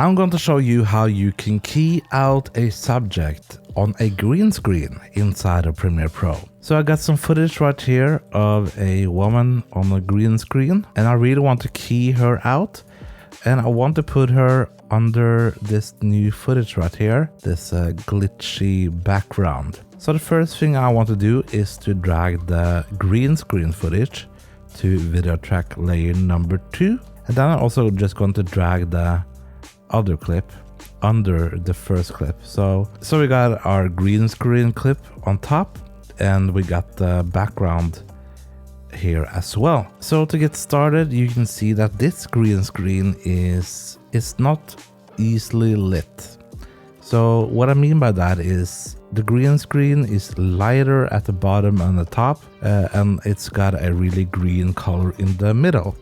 I'm going to show you how you can key out a subject on a green screen inside of Premiere Pro. So I got some footage right here of a woman on a green screen, and I really want to key her out, and I want to put her under this new footage right here, this glitchy background. So the first thing I want to do is to drag the green screen footage to video track layer number 2, and then I'm also just going to drag the other clip under the first clip. So we got our green screen clip on top, and we got the background here as well. So to get started, you can see that this green screen is not easily lit. So what I mean by that is the green screen is lighter at the bottom and the top, and it's got a really green color in the middle.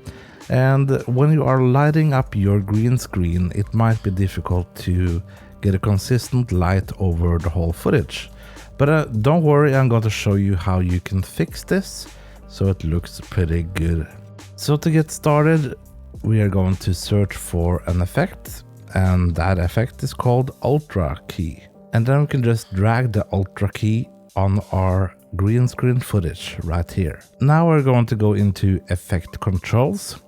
And when you are lighting up your green screen, it might be difficult to get a consistent light over the whole footage. But don't worry, I'm going to show you how you can fix this so it looks pretty good. So to get started, we are going to search for an effect, and that effect is called Ultrakey. And then we can just drag the Ultrakey on our green screen footage right here. Now we're going to go into effect controls,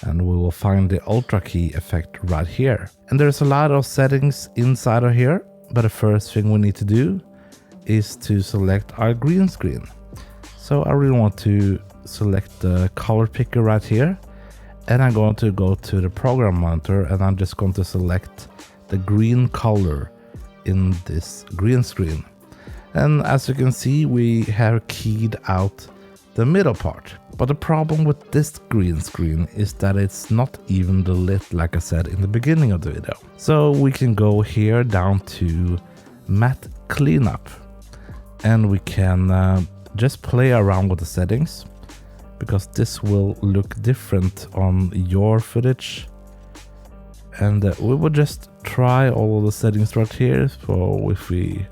and we will find the Ultrakey effect right here. And there's a lot of settings inside of here, but the first thing we need to do is to select our green screen. So I really want to select the color picker right here, and I'm going to go to the program monitor, and I'm just going to select the green color in this green screen. And as you can see, we have keyed out the middle part. But the problem with this green screen is that it's not evenly lit, like I said in the beginning of the video. So we can go here down to matte cleanup, and we can just play around with the settings, because this will look different on your footage. And we will just try all of the settings right here. So if we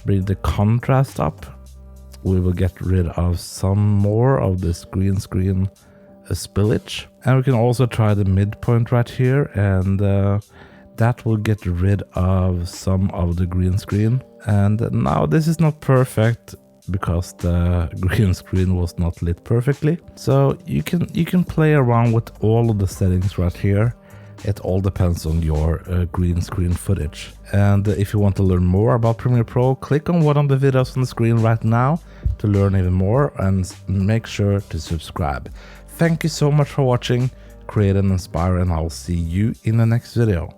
bring the contrast up, we will get rid of some more of this green screen spillage. And we can also try the midpoint right here, and that will get rid of some of the green screen. And now this is not perfect because the green screen was not lit perfectly. So you can play around with all of the settings right here. It all depends on your green screen footage. And if you want to learn more about Premiere Pro, click on one of the videos on the screen right now to learn even more, and make sure to subscribe. Thank you so much for watching. Create and inspire, and I'll see you in the next video.